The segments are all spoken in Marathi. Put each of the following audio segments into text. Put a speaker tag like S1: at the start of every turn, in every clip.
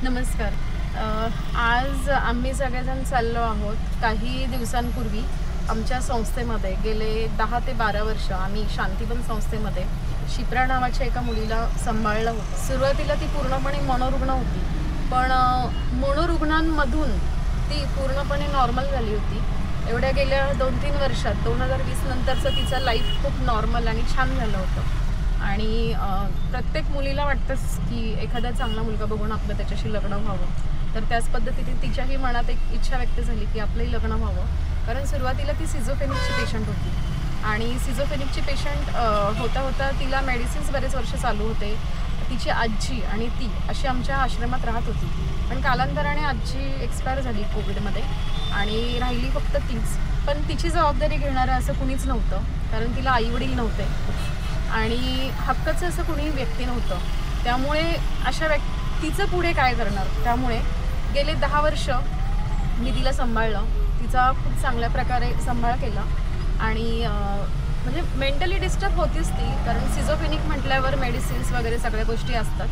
S1: नमस्कार. आज आम्ही सगळेजण चाललो आहोत. काही दिवसांपूर्वी आमच्या संस्थेमध्ये गेले 10 ते 12 वर्ष आम्ही शांतीवन संस्थेमध्ये शिप्रा नावाच्या एका मुलीला सांभाळलं होतं. सुरुवातीला ती पूर्णपणे मनोरुग्ण होती, पण मनोरुग्णांमधून ती पूर्णपणे नॉर्मल झाली होती. एवढ्या गेल्या 2-3 वर्षात 2020 नंतरचं तिचं लाईफ खूप नॉर्मल आणि छान झालं होतं. आणि प्रत्येक मुलीला वाटतंच की एखादा चांगला मुलगा बघून आपलं त्याच्याशी लग्न व्हावं. तर त्याच पद्धतीने तिच्याही मनात एक इच्छा व्यक्त झाली की आपलंही लग्न व्हावं. कारण सुरुवातीला ती सिझोफेनिकची पेशंट होती आणि सिझोफेनिकची पेशंट होता होता तिला मेडिसिन्स बरेच वर्ष चालू होते. तिची आजी आणि ती अशी आमच्या आश्रमात राहत होती. पण कालांतराने आजी एक्सपायर झाली कोविडमध्ये आणि राहिली फक्त तीच. पण तिची जबाबदारी घेणारं असं कुणीच नव्हतं, कारण तिला आईवडील नव्हते आणि हक्काचं असं कुणी व्यक्ती नव्हतं. त्यामुळे अशा व्यक्तीचं पुढे काय करणार. त्यामुळे गेले 10 वर्ष मी तिला सांभाळलं. तिचा खूप चांगल्या प्रकारे सांभाळ केला आणि म्हणजे मेंटली डिस्टर्ब होतीच ती, कारण सिझोफेनिक म्हटल्यावर मेडिसिन्स वगैरे सगळ्या गोष्टी असतात.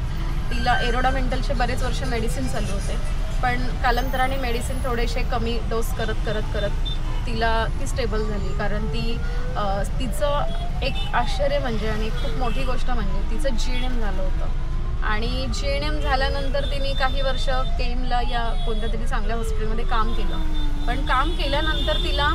S1: तिला एरोडामेंटलचे बरेच वर्ष मेडिसिन चालू होते, पण कालांतराने मेडिसिन थोडेसे कमी डोस करत करत करत ती स्टेबल झाली. कारण तिचं एक आश्चर्य म्हणजे आणि खूप मोठी गोष्ट म्हणजे तिचं GNM झालं होतं. आणि GNM झाल्यानंतर तिने काही वर्ष केमला या कोणत्या तरी चांगल्या हॉस्पिटलमध्ये काम केलं. पण काम केल्यानंतर तिला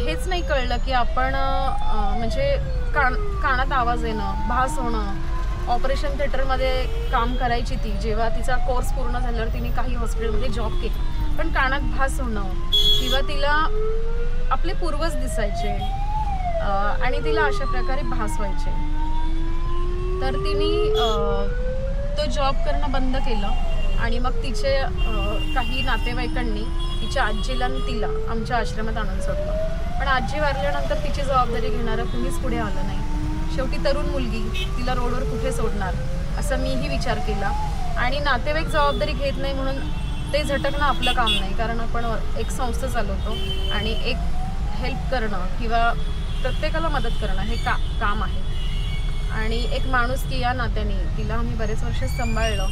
S1: हेच नाही कळलं की आपण म्हणजे कानात आवाज येणं, भास होणं. ऑपरेशन थिएटरमध्ये काम करायची ती. जेव्हा तिचा कोर्स पूर्ण झाल्यावर तिने काही हॉस्पिटलमध्ये जॉब केला, पण कानात भास होणं किंवा तिला आपले पूर्वज दिसायचे आणि तिला अशा प्रकारे भास व्हायचे. तर तिने तो जॉब करणं बंद केलं आणि मग तिचे काही नातेवाईकांनी तिच्या आजीला आणि तिला आमच्या आश्रमात आणून सोडलं. पण आजी वारल्यानंतर तिची जबाबदारी घेणारं कुणीच पुढे आलं नाही. शेवटी तरुण मुलगी, तिला रोडवर कुठे सोडणार असं मीही विचार केला. आणि नातेवाईक जबाबदारी घेत नाही म्हणून ते झटकणं आपलं काम नाही, कारण आपण एक संस्था चालवतो आणि एक हेल्प करणं किंवा प्रत्येकाला मदत करणं हे काम आहे. आणि एक माणुसकी या नात्याने तिला आम्ही बरेच वर्ष सांभाळलं.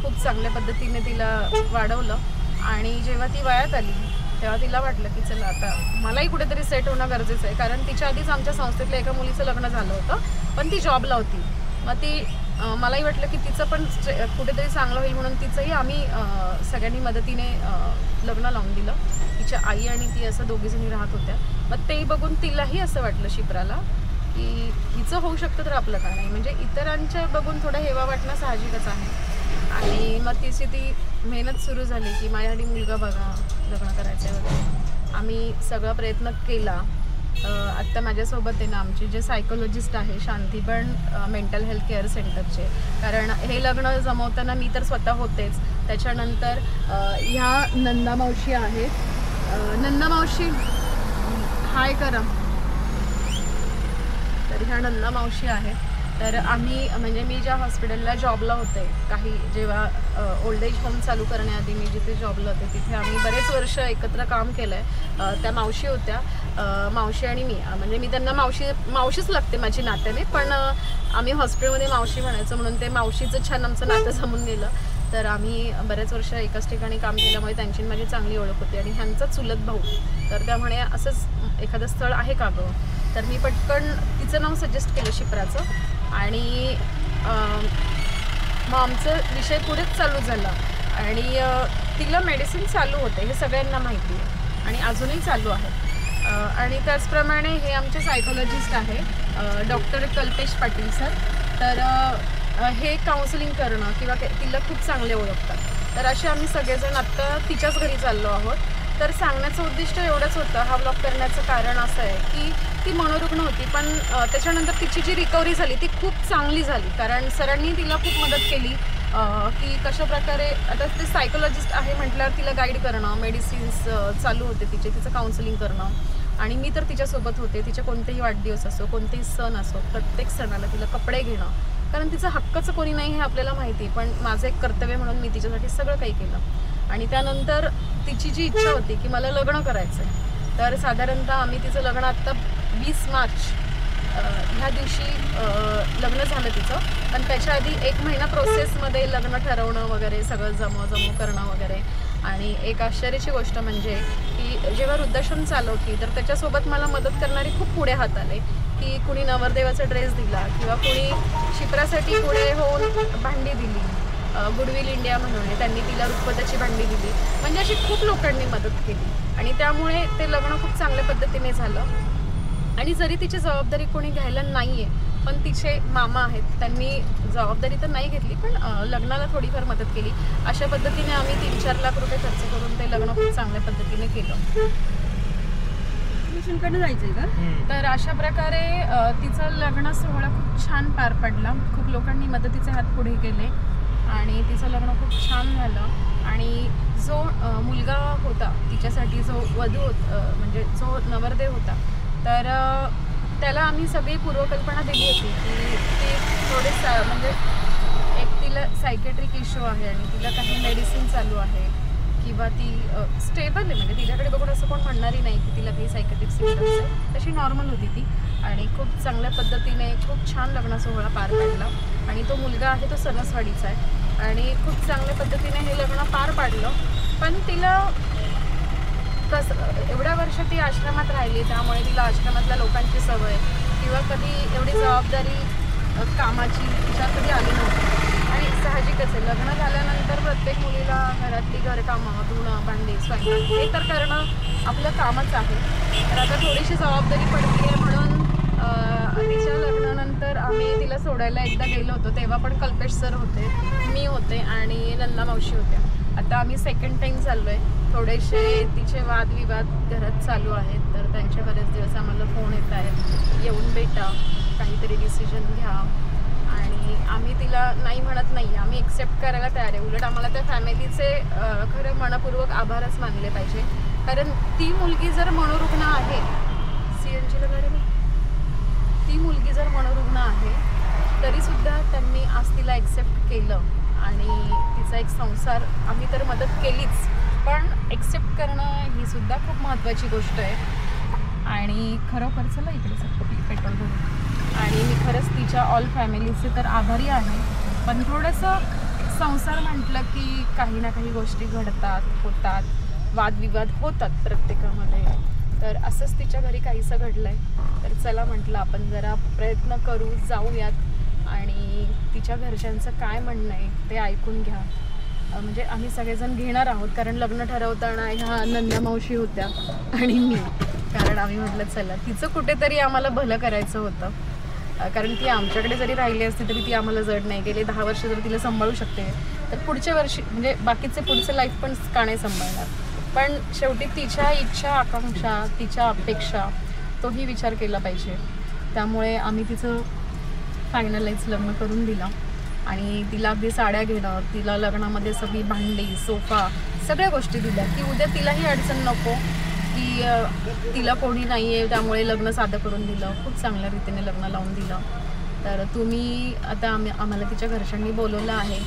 S1: खूप चांगल्या पद्धतीने तिला वाढवलं आणि जेव्हा ती वयात आली तेव्हा तिला वाटलं की चला आता मलाही कुठेतरी सेट होणं गरजेचं आहे. कारण तिच्या आधीच आमच्या संस्थेतल्या एका मुलीचं लग्न झालं होतं, पण ती जॉबला होती. मग ती मलाही वाटलं की तिचं पण कुठेतरी चांगलं होईल म्हणून तिचंही आम्ही सगळ्यांनी मदतीने लग्न लावून दिलं. तिच्या आई आणि ती असं दोघीजणी राहत होत्या. मग ते बघून तिलाही असं वाटलं शिप्राला की हिचं होऊ शकतं तर आपलं का नाही. म्हणजे इतरांच्या बघून थोडं हेवा वाटणं साहजिकच आहे. आणि मग तिची ती मेहनत सुरू झाली की माझ्यासाठी मुलगा बघा, लग्न करायचं वगैरे. आम्ही सगळा प्रयत्न केला. आत्ता माझ्यासोबत आहे ना आमचे जे सायकोलॉजिस्ट आहे शांतीवन मेंटल हेल्थ केअर सेंटरचे. कारण हे लग्न जमवताना मी तर स्वतः होतेच. त्याच्यानंतर ह्या नंदा मावशी आहेत. नंदा मावशी हाय करा. तर ह्या नंदा मावशी आहेत. तर आम्ही म्हणजे मी ज्या हॉस्पिटलला जॉबला होते, काही जेव्हा ओल्ड एज होम चालू करण्याआधी मी जिथे जॉबला होते तिथे आम्ही बरेच वर्ष एकत्र काम केलं आहे. त्या मावशी होत्या. मावशी आणि मी, म्हणजे मी त्यांना मावशीच लागते माझी नात्याने, पण आम्ही हॉस्पिटलमध्ये मावशी म्हणायचं म्हणून ते मावशीचं छान आमचं नातं जमून गेलं. तर आम्ही बरेच वर्ष एकाच ठिकाणी काम केल्यामुळे त्यांची माझी चांगली ओळख होती. आणि ह्यांचा चुलत भाऊ, तर त्यामुळे असंच एखादं स्थळ आहे का गं, तर मी पटकन तिचं नाव सजेस्ट केलं शिप्राचं. आणि मग आमचं विषय पुढेच चालू झाला आणि तिला मेडिसिन चालू होते हे सगळ्यांना माहिती आहे आणि अजूनही चालू आहे. आणि त्याचप्रमाणे हे आमचे सायकोलॉजिस्ट आहे डॉक्टर कल्पेश पाटील सर. तर हे काउन्सिलिंग करणं किंवा तिला खूप चांगले ओळखतात. तर असे आम्ही सगळेजण आत्ता तिच्याच घरी चाललो आहोत. तर सांगण्याचं उद्दिष्ट एवढंच होतं. हा व्लॉग करण्याचं कारण असं आहे की ती मनोरुग्ण होती, पण त्याच्यानंतर तिची जी रिकव्हरी झाली ती खूप चांगली झाली. कारण सरांनी तिला खूप मदत केली की कशाप्रकारे, आता ते सायकोलॉजिस्ट आहे म्हटल्यावर तिला गाईड करणं, मेडिसिन्स चालू होते तिचं काउन्सिलिंग करणं. आणि मी तर तिच्यासोबत होते. तिचे कोणतेही वाढदिवस असो, कोणतेही सण असो, प्रत्येक सणाला तिला कपडे घेणं, कारण तिचं हक्काचं कोणी नाही हे आपल्याला माहिती, पण माझं एक कर्तव्य म्हणून मी तिच्यासाठी सगळं काही केलं. आणि त्यानंतर तिची जी इच्छा होती की मला लग्न करायचं आहे, तर साधारणतः आम्ही तिचं लग्न आत्ता 20 मार्च ह्या दिवशी लग्न झालं तिचं. पण त्याच्या आधी 1 महिना प्रोसेसमध्ये लग्न ठरवणं वगैरे सगळं जमव करणं वगैरे. आणि एक आश्चर्याची गोष्ट म्हणजे की जेव्हा वृद्धाश्रम चालवती तर त्याच्यासोबत मला मदत करणारे खूप पुढे हात आले, की कुणी नवरदेवाचा ड्रेस दिला किंवा कुणी शिप्रासाठी पुढे होऊन भांडी दिली. गुडविल इंडिया म्हणून आहे, त्यांनी तिला रुखवताची भांडी दिली. म्हणजे अशी खूप लोकांनी मदत केली आणि त्यामुळे ते लग्न खूप चांगल्या पद्धतीने झालं. आणि जरी तिची जबाबदारी कोणी घ्यायला नाही आहे, पण तिचे मामा आहेत, त्यांनी जबाबदारी तर नाही घेतली पण लग्नाला थोडीफार मदत केली. अशा पद्धतीने आम्ही 3-4 लाख रुपये खर्च करून ते लग्न खूप चांगल्या पद्धतीने केलं.
S2: जायचंय का?
S1: तर अशा प्रकारे तिचा लग्न सोहळा खूप छान पार पडला. खूप लोकांनी मदतीचे हात पुढे केले आणि तिचं लग्न खूप छान झालं. आणि जो मुलगा होता तिच्यासाठी, जो वधू म्हणजे जो नवरदेव होता, तर त्याला आम्ही सगळी पूर्वकल्पना दिली होती की ती थोडे म्हणजे एक तिला सायकेट्रिक इश्यू आहे आणि तिला काही मेडिसिन चालू आहे किंवा ती स्टेबल आहे. म्हणजे तिच्याकडे बघून असं कोण म्हणणारही नाही की तिला काही सायकेट्रिक सिम्पटम्स आहे. तशी नॉर्मल होती ती आणि खूप चांगल्या पद्धतीने खूप छान लग्न सोहळा पार पडला. आणि तो मुलगा आहे तो सणसवाडीचा आहे आणि खूप चांगल्या पद्धतीने हे लग्न पार पाडलं. पण तिला एवढ्या वर्ष ती आश्रमात राहिली, त्यामुळे तिला आश्रमातल्या लोकांची सवय किंवा कधी एवढी जबाबदारी कामाची तिच्या कधी आली नव्हती. आणि साहजिकच आहे, लग्न झाल्यानंतर प्रत्येक मुलीला घरातली घरकामं, धुणं, भांडी, स्वयंपाक हे तर करणं आपलं कामच आहे. तर आता थोडीशी जबाबदारी पडली आहे म्हणून तिच्या लग्नानंतर आम्ही तिला सोडायला एकदा गेलो होतो. तेव्हा पण कल्पेश सर होते, मी होते आणि नंदा मावशी होत्या. आता आम्ही सेकंड टाईम चाललो आहे. थोडेसे तिचे वादविवाद घरात चालू आहेत, तर त्यांचे बरेच दिवस आम्हाला फोन येत आहेत, येऊन भेटा, काहीतरी डिसिजन घ्या. आणि आम्ही तिला नाही म्हणत नाही, आम्ही एक्सेप्ट करायला तयार आहे. उलट आम्हाला त्या फॅमिलीचे खरं मनपूर्वक आभारच मानले पाहिजे. कारण ती मुलगी जर मनोरुग्ण आहे, CNGला गाडी नाही, ती मुलगी जर मनोरुग्ण आहे तरीसुद्धा त्यांनी आज तिला एक्सेप्ट केलं आणि तिचा एक संसार, आम्ही तर मदत केलीच पण एक्सेप्ट करणं ही सुद्धा खूप महत्त्वाची गोष्ट आहे. आणि खरोखर चला इकडे पेट्रोल भरून. आणि मी खरंच तिच्या ऑल फॅमिलीचे तर आभारी आहे. पण थोडंसं संसार म्हटलं की काही ना काही गोष्टी घडतात, होतात, वादविवाद होतात प्रत्येकामध्ये. तर असंच तिच्या घरी काहीसं घडलं आहे. तर चला म्हटलं आपण जरा प्रयत्न करू, जाऊयात आणि तिच्या घरच्यांचं काय म्हणणं आहे ते ऐकून घ्या. म्हणजे आम्ही सगळेजण घेणार आहोत, कारण लग्न ठरवताना ह्या नंदा मावशी होत्या आणि मी. कारण आम्ही म्हटलं चला तिचं कुठेतरी आम्हाला भलं करायचं होतं. कारण ती आमच्याकडे जरी राहिली असती तरी ती आम्हाला जड नाही. गेले 10 वर्ष जर तिला सांभाळू शकते तर पुढच्या वर्षी म्हणजे बाकीचे पुढचं लाईफ पण का नाही सांभाळणार. पण शेवटी तिच्या इच्छा, आकांक्षा, तिच्या अपेक्षा तोही विचार केला पाहिजे. त्यामुळे आम्ही तिचं फायनलाइज लग्न करून दिलं आणि तिला अगदी साड्या घेणं, तिला लग्नामध्ये सगळी भांडी, सोफा सगळ्या गोष्टी दिल्या की उद्या तिलाही अडचण नको की तिला कोणी नाही आहे त्यामुळे लग्न साधं करून दिलं. खूप चांगल्या रीतीने लग्न लावून दिलं. तर तुम्ही आता आम्हाला तिच्या घरच्यांनी बोलवलं आहे.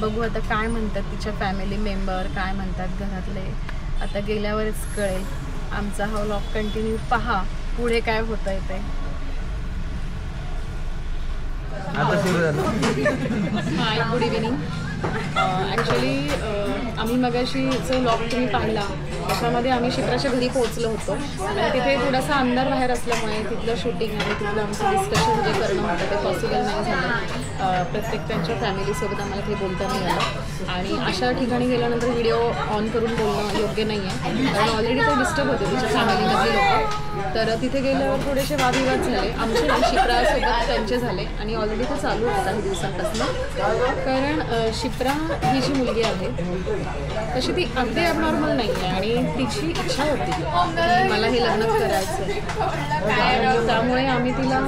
S1: बघू आता काय म्हणतात तिच्या फॅमिली मेंबर, काय म्हणतात घरातले. आता गेल्यावरच कळेल. आमचा हा व्लॉग कंटिन्यू पहा, पुढे काय होतं आहे ते. हाय, गुड इव्हिनिंग. ॲक्च्युली आम्ही मगाशी जो व्लॉग तुम्ही पाहिला त्याच्यामध्ये आम्ही शिप्राच्या घरी पोहोचलो होतो आणि तिथे थोडासा अंधार बाहेर असल्यामुळे तिथलं शूटिंग आणि तिथलं आमचं डिस्कशन जे करणं होतं ते पॉसिबल नाही झालं. प्रत्येक त्यांच्या फॅमिलीसोबत आम्हाला काही बोलता नाही आलं आणि अशा ठिकाणी गेल्यानंतर व्हिडिओ ऑन करून बोलणं योग्य नाही आहे. कारण ऑलरेडी ते डिस्टर्ब होते तिच्या फॅमिलीमधली लोक. तर तिथे गेल्यावर थोडेसे वादविवाद झाले आमचे नाही, शिप्रासोबत त्यांचे झाले आणि ऑलरेडी ते चालू होतं काही दिवसांपासून. कारण शिप्रा ही जी मुलगी आहे तशी ती अगदी ॲबनॉर्मल नाही आहे आणि तिची इच्छा होती की मला हे लग्न करायचं. त्यामुळे आम्ही तिला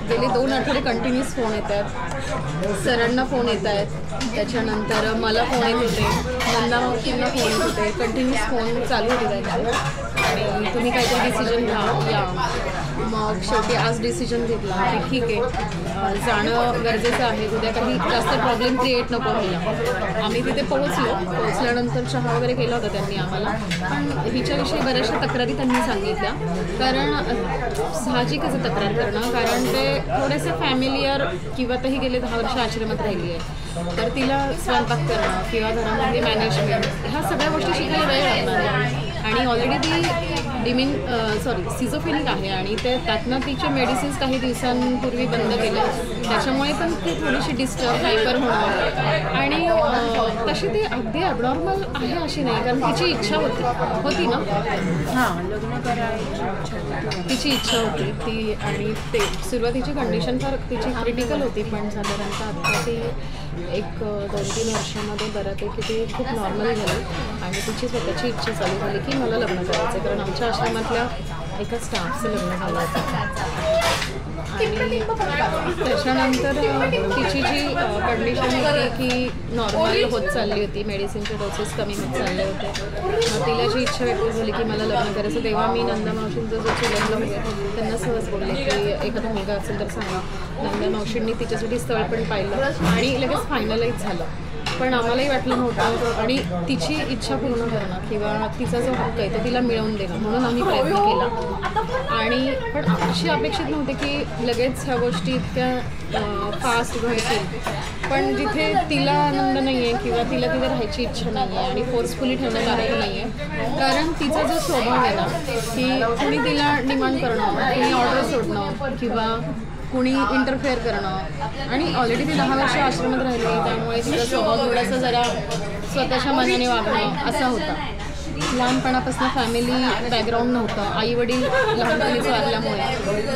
S1: गेले 2 आठवडे कंटिन्यूस फोन येत आहेत, सरांना फोन येत आहेत, त्याच्यानंतर मला फोन येत होते, नंदा मावशींना फोन येत होते, कंटिन्यूस फोन चालू होते त्यांचे. आणि तुम्ही काहीतरी डिसिजन घ्या या. मग शेवटी आज डिसिजन घेतला की ठीक आहे, जाणं गरजेचं आहे. उद्या काही जास्त प्रॉब्लेम क्रिएट नको व्हायला. आम्ही तिथे पोहोचल्यानंतर चहा वगैरे केला होता त्यांनी आम्हाला, पण हिच्याविषयी बऱ्याचशा तक्रारी त्यांनी सांगितल्या. कारण साहजिकच तक्रार करणं, कारण ते थोडेसे फॅमिलियर किंवा तही गेले 10 वर्ष आश्रमात राहिली आहे, तर तिला स्वयंपाक करणं किंवा घरामध्ये मॅनेजमेंट ह्या सगळ्या गोष्टी शिकायला वेळ लागणार आहे. आणि ऑलरेडी ती सिझोफेनिक आहे आणि त्यातनं तिचे मेडिसिन्स काही दिवसांपूर्वी बंद केले, त्याच्यामुळे पण ती थोडीशी डिस्टर्ब हायपर होणार. आणि तशी ती अगदी ॲबनॉर्मल आहे अशी नाही, कारण तिची इच्छा होती ना. हां, लग्न करायची तिची इच्छा होती ती. आणि ते सुरुवातीची कंडिशन फार तिची क्रिटिकल होती, पण साधारणतः आता ती 1-2-3 वर्षामध्ये बऱ्यापैकी ती खूप नॉर्मल झाली. आणि तिची स्वतःची इच्छा चालू झाली की मला लग्न करायचं, कारण आमच्या आश्रमातल्या एका स्टाफचं लग्न झालं होतं. आणि त्याच्यानंतर तिची जी कंडिशन होती की नॉर्मल होत चालली होती, मेडिसिनचे डोसेस कमी होत चालले होते. मग तिला जी इच्छा व्यक्त झाली की मला लग्न करायचं, तेव्हा मी नंदा मावशींचं जो चुलत होते त्यांना सहज बोलले की एखादा मुलगा असेल तर सांगा. नंदा मावशींनी तिच्यासाठी स्थळ पण पाहिलं आणि लगेच फायनलाईज झालं. पण आम्हालाही वाटलं नव्हतं, आणि तिची इच्छा पूर्ण करणं किंवा तिचा जो हक्क आहे तो तिला मिळवून देणं म्हणून आम्ही प्रयत्न केला. आणि पण अशी अपेक्षित नव्हते की लगेच ह्या गोष्टी इतक्या फास्ट घडतील. पण जिथे तिला आनंद नाही आहे किंवा तिला तिथे राहायची इच्छा नाही आहे आणि फोर्सफुली ठेवण्यात आलेलं नाही आहे, कारण तिचा जो स्वभाव आहे ना की कुणी तिला डिमांड करणं, कुणी ऑर्डर सोडणं किंवा कुणी इंटरफेअर करणं. आणि ऑलरेडी ती 10 वर्ष आश्रमात राहिली, त्यामुळे तिचा स्वभाव थोडासा जरा स्वतःच्या मनाने वागणं असा होता. लहानपणापासून फॅमिली बॅकग्राऊंड नव्हतं, आईवडील लहानपणीच वारल्यामुळे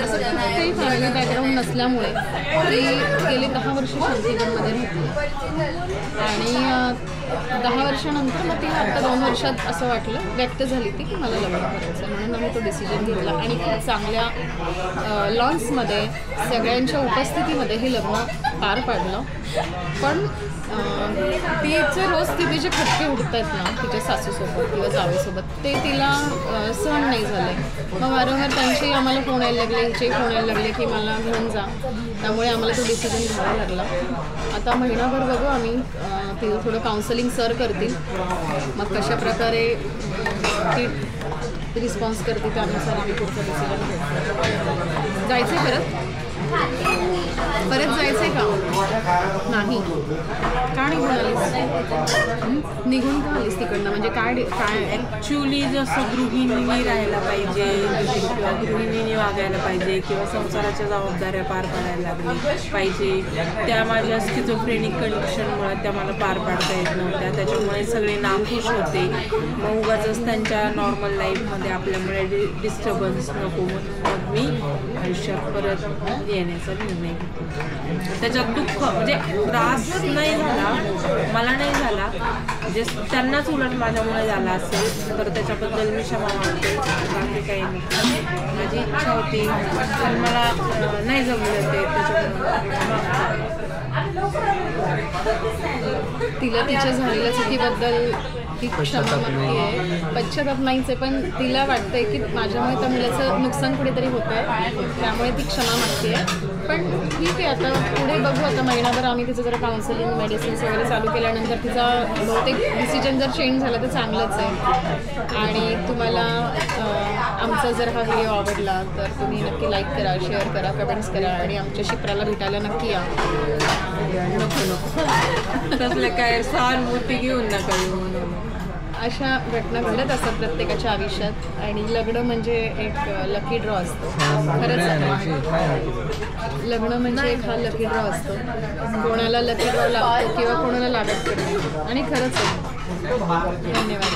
S1: असं काही फॅमिली बॅकग्राऊंड नसल्यामुळे ती गेली 10 वर्ष शांतीगडमध्ये राहिली. आणि 10 वर्षानंतर मग ती आता 2 वर्षात असं वाटलं, व्यक्त झाली ती की मला लग्न करायचं, म्हणून आम्ही तो डिसिजन घेतला. आणि खूप चांगल्या लॉन्समध्ये सगळ्यांच्या उपस्थितीमध्ये हे लग्न पार पाडलं. पण तिचे रोज तिथे जे खटके उडत आहेत ना तिच्या सासूसोबत किंवा जावेसोबत, ते तिला सहन नाही झाले. मग वारंवार त्यांचे आम्हाला फोन यायला लागले, हिचे फोन यायला लागले की मला घेऊन जा. त्यामुळे आम्हाला तो डिसिजन घ्यावा लागला. आता महिनाभर बघू आम्ही, तिला थोडं काउन्सिलिंग सर करतील, मग कशा प्रकारे ती रिस्पॉन्स करते त्यानुसार आम्ही पुढचा डिसिजन घेतो. जायचं आहे परत जायचंय का नाही? का निघून आलीस? निघून का आलीस तिकडनं? म्हणजे काय
S2: ॲक्च्युली जसं गृहिणीने राहायला पाहिजे किंवा गृहिणीने वागायला पाहिजे किंवा संसाराच्या जबाबदाऱ्या पार पाडायला लागली पाहिजे, त्या माझ्या स्किझोफ्रेनिक कंडिशनमुळे त्या मला पार पाडता येत नव्हत्या. त्याच्यामुळे सगळे नाखुश होते. मग उगाचच त्यांच्या नॉर्मल लाईफमध्ये आपल्यामुळे डिस्टर्बन्स नको म्हणून मी आयुष्यात परत येण्याचा निर्णय घेतला. त्याच्यात दुःख म्हणजे त्रास नाही झाला, मला नाही झाला, म्हणजे त्यांनाच उलट माझ्यामुळे झाला असेल तर त्याच्याबद्दल मी क्षमा मागते. बाकी काही नाही. माझी इच्छा होती पण मला नाही जमलं ते, त्याच्यामुळे
S1: तिला तिच्या झालेल्या चुकीबद्दल ती क्षमा मागते आहे. पश्चाताप नाहीच आहे, पण तिला वाटतंय की माझ्यामुळे त्या मुलाचं नुकसान कुठेतरी होतं आहे, त्यामुळे ती क्षमा मागते आहे. पण ठीक आहे, आता पुढे बघू. आता महिनाभर आम्ही तिचं जरा काउन्सिलिंग मेडिसिन्स वगैरे चालू केल्यानंतर तिचा बहुतेक डिसिजन जर चेंज झाला तर चांगलंच आहे. आणि तुम्हाला आमचा जर हा व्हिडिओ आवडला तर तुम्ही नक्की लाईक करा, शेअर करा, कमेंट्स करा आणि आमच्या शिप्राला भेटायला नक्की या.
S2: तसलं काय सहानुभूती घेऊन नका म्हणून.
S1: अशा घटना घडत असतात प्रत्येकाच्या आयुष्यात आणि लग्न म्हणजे एक लकी ड्रॉ असतो. खरंच लग्न म्हणजे एक हा लकी ड्रॉ असतो. कोणाला लकी ड्रॉ लागतो किंवा कोणाला लागत करतो आणि खरंच धन्यवाद.